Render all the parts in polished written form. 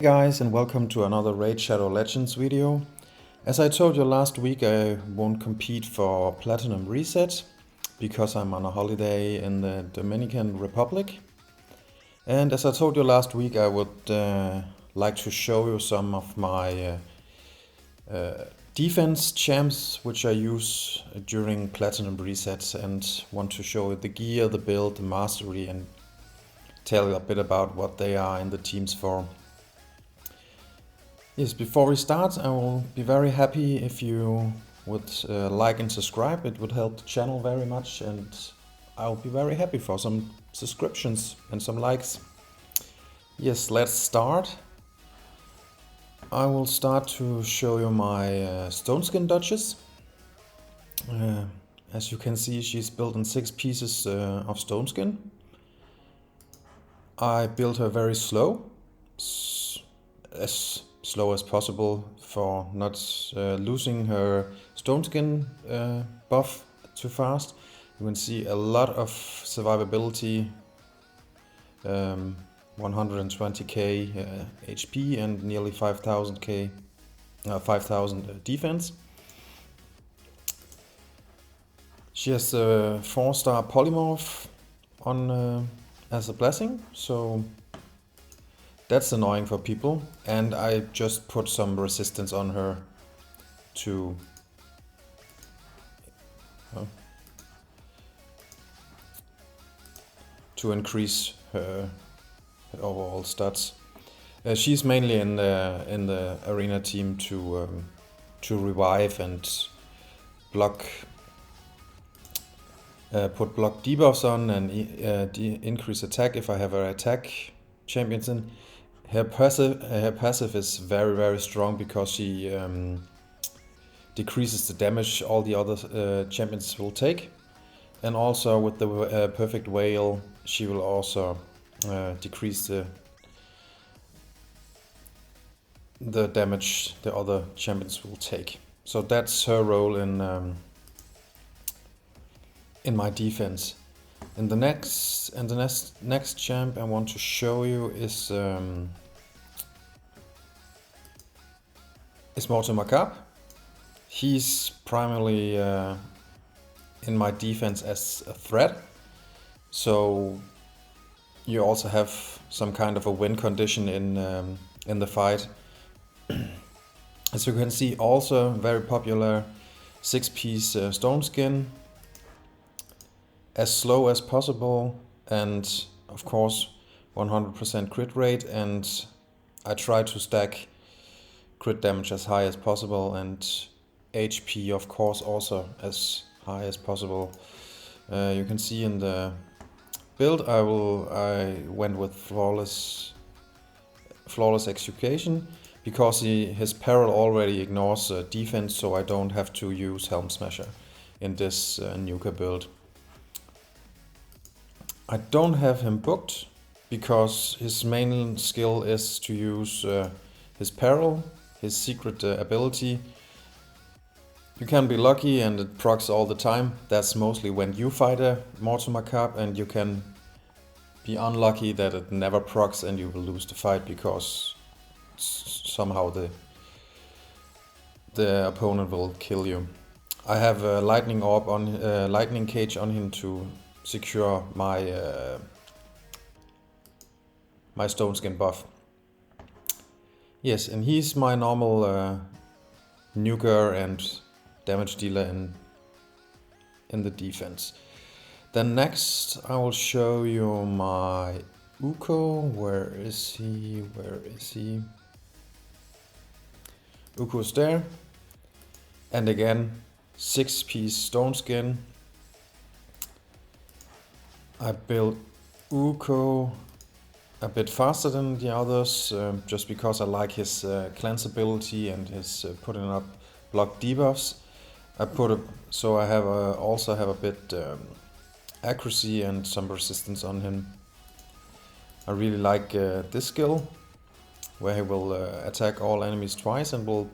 Hey guys, and welcome to another Raid Shadow Legends video. As I told you last week, I won't compete for Platinum Reset because I'm on a holiday in the Dominican Republic. And as I told you last week, I would like to show you some of my defense champs which I use during Platinum Resets, and want to show you the gear, the build, the mastery, and tell you a bit about what they are in the teams for. Yes, before we start, I will be very happy if you would like and subscribe. It would help the channel very much, and I'll be very happy for some subscriptions and some likes. Yes, let's start. I will start to show you my Stone Skin Duchess. As you can see, she's built in 6 pieces of stone skin. I built her very slow, as slow as possible for not losing her stone skin buff too fast. You can see a lot of survivability, 120k HP and nearly 5000 defense. She has a 4-star polymorph on as a blessing, so that's annoying for people, and I just put some resistance on her to increase her overall stats. She's mainly in the arena team to revive and block, put block debuffs on, and increase attack if I have her attack champions in. Her passive is very strong because she decreases the damage all the other champions will take, and also with the perfect whale she will also decrease the damage the other champions will take. So that's her role in my defense. And the next champ I want to show you is Mortimer Cup. He's primarily in my defense as a threat, so you also have some kind of a win condition in the fight. As you can see, also very popular 6-piece stone skin, as slow as possible, and of course 100% crit rate, and I try to stack crit damage as high as possible, and HP of course also as high as possible. You can see in the build I went with flawless execution because his peril already ignores defense, so I don't have to use Helm Smasher in this Nuka build. I don't have him booked because his main skill is to use his peril, his secret ability. You can be lucky and it procs all the time. That's mostly when you fight a Mortimer Cup, and you can be unlucky that it never procs and you will lose the fight because somehow the opponent will kill you. I have a lightning orb on lightning cage on him to secure my my stone skin buff. Yes, and he's my normal nuker and damage dealer in the defense. Then next I will show you my Uuko. Where is he? Uuko's there. And again, 6-piece stone skin. I built Uuko a bit faster than the others, just because I like his cleanse ability and his putting up block debuffs. So I have also have a bit accuracy and some resistance on him. I really like this skill, where he will attack all enemies twice and will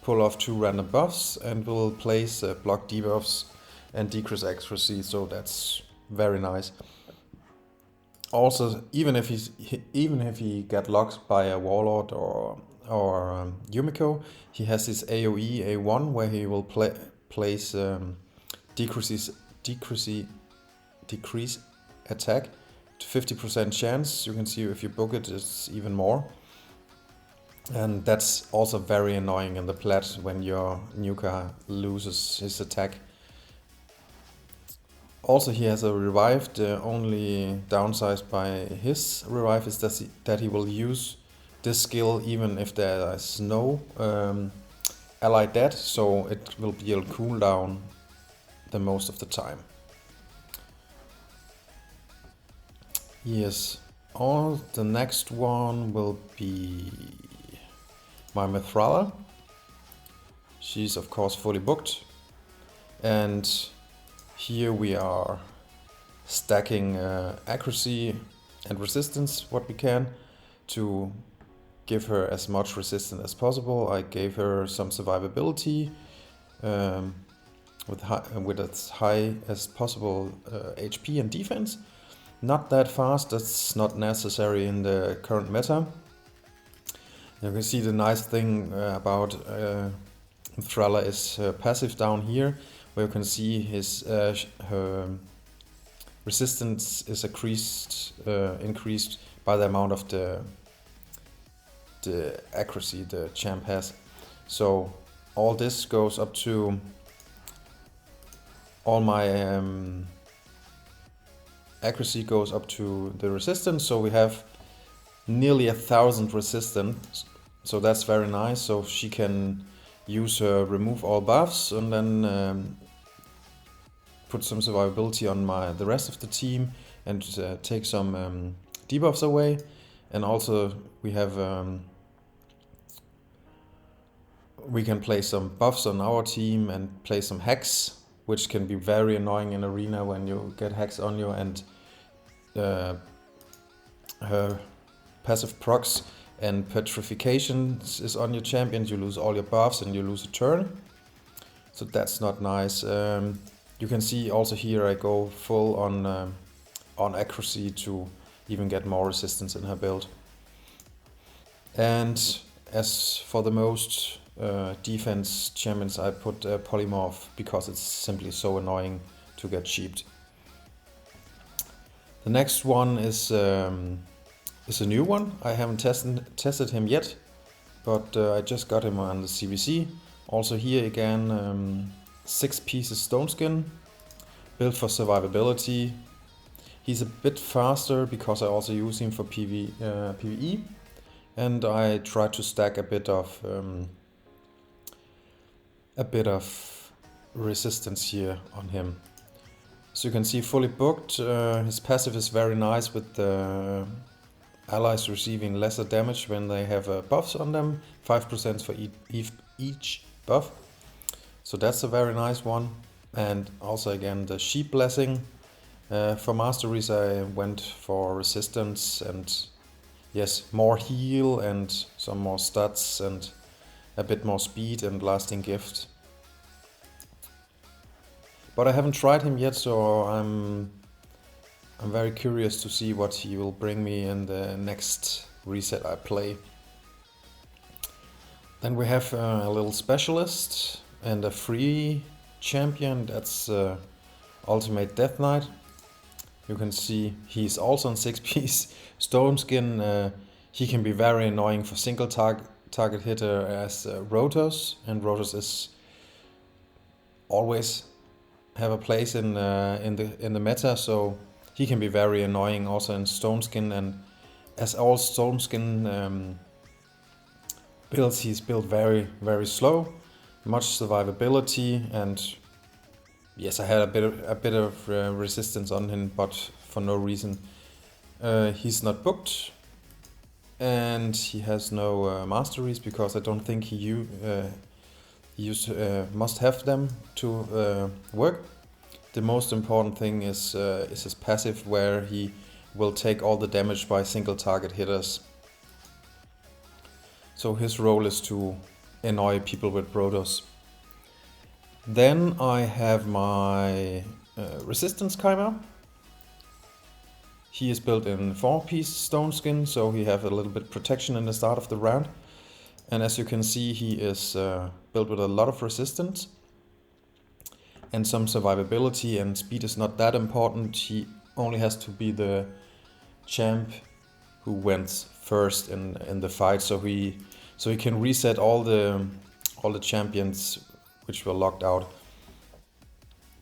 pull off 2 random buffs and will place block debuffs and decrease accuracy, so that's very nice. Also, even if he get locked by a Warlord or Yumiko, he has his AoE A1 where he will place decrease attack to 50% chance. You can see if you book it, it's even more. And that's also very annoying in the plat when your nuker loses his attack. Also, he has a revive. The only downside by his revive is that he will use this skill even if there is no ally dead, so it will be a cooldown the most of the time. Yes, the next one will be my Mythrala. She's of course fully booked, and here we are stacking accuracy and resistance what we can to give her as much resistance as possible. I gave her some survivability with as high as possible HP and defense. Not that fast, that's not necessary in the current meta. You can see the nice thing about Mythrala is her passive down here, where you can see her resistance is increased by the amount of the accuracy the champ has. So all this goes up to all my accuracy goes up to the resistance, so we have nearly 1,000 resistance, so that's very nice. So she can use her remove all buffs and then put some survivability on the rest of the team and take some debuffs away. And also we have we can play some buffs on our team and play some hacks, which can be very annoying in arena when you get hacks on you and her passive procs and petrification is on your champion. You lose all your buffs and you lose a turn, so that's not nice. You can see also here I go full on accuracy to even get more resistance in her build. And as for the most defense champions, I put polymorph because it's simply so annoying to get cheaped. The next one is a new one. I haven't tested him yet, but I just got him on the CBC. Also here again, 6 pieces stone skin, built for survivability. He's a bit faster because I also use him for PvE, and I try to stack a bit of resistance here on him. So you can see fully booked. His passive is very nice with the allies receiving lesser damage when they have buffs on them, 5% for each buff. So that's a very nice one. And also again the sheep blessing. For masteries I went for resistance and yes, more heal and some more stats and a bit more speed and lasting gift. But I haven't tried him yet, so I'm very curious to see what he will bring me in the next reset I play. Then we have a little specialist and a free champion, that's Ultimate Death Knight. You can see he's also on 6-piece stone skin. He can be very annoying for single target hitter as Rotos, and Rotos is always have a place in the meta, so he can be very annoying also in stone skin. And as all stone skin builds, he's built very slow, much survivability, and yes, I had a bit of resistance on him, but for no reason. He's not booked, and he has no masteries because I don't think he must have them to work. The most important thing is his passive, where he will take all the damage by single target hitters. So his role is to annoy people with Rotos. Then I have my resistance Kymar. He is built in 4-piece stone skin, so he have a little bit protection in the start of the round. And as you can see, he is built with a lot of resistance and some survivability, and speed is not that important. He only has to be the champ who went first in the fight, so he can reset all the champions which were locked out.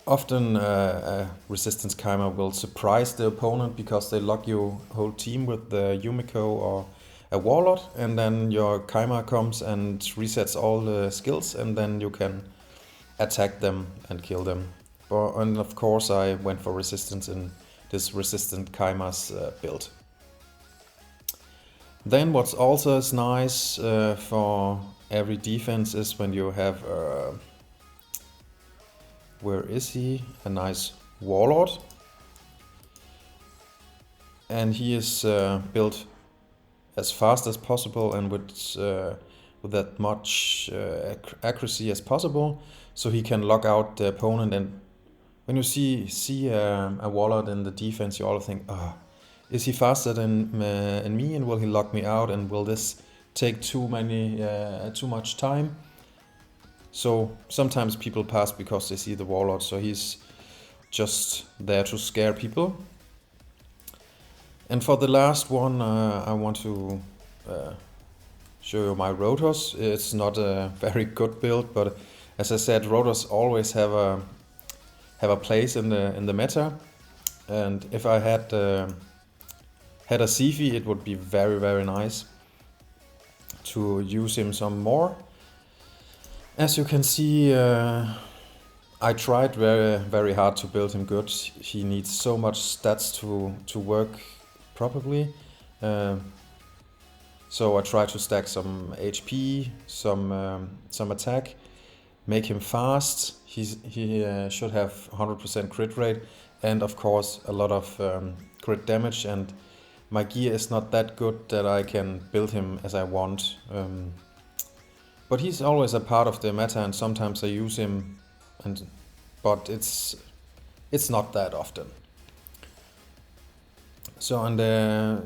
Often a resistance Kymar will surprise the opponent because they lock your whole team with the Uuko or a Warlord, and then your Kymar comes and resets all the skills, and then you can attack them and kill them. And of course I went for resistance in this resistant Kymar's build. Then what's also is nice for every defense is when you have where is he? A nice Warlord. And he is built as fast as possible and with that much accuracy as possible, so he can lock out the opponent. And when you see a Warlord in the defense, you all think, oh, is he faster than me, and will he lock me out, and will this take too much time? So sometimes people pass because they see the Warlord, so he's just there to scare people. And for the last one, I want to show you my Rotos. It's not a very good build, but as I said, Rotos always have a place in the meta. And if I had a Sifi, it would be very, very nice to use him some more. As you can see, I tried very, very hard to build him good. He needs so much stats to work properly. So I tried to stack some HP, some attack, make him fast. He should have 100% crit rate, and of course a lot of crit damage. And my gear is not that good that I can build him as I want. But he's always a part of the meta, and sometimes I use him, but it's not that often. So, and the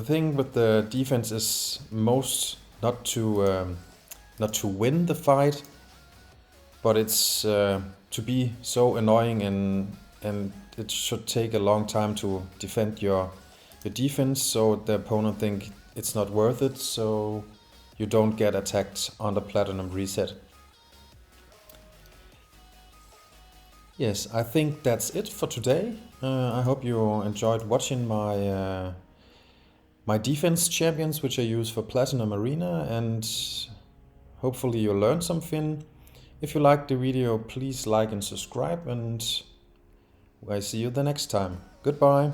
thing with the defense is most not to win the fight, but it's to be so annoying, and it should take a long time to defend your defense, so the opponent think it's not worth it, so you don't get attacked on the platinum reset. Yes, I think that's it for today. I hope you enjoyed watching my my defense champions, which I use for Platinum Arena, and hopefully you learned something. If you liked the video, please like and subscribe, and I see you the next time. Goodbye.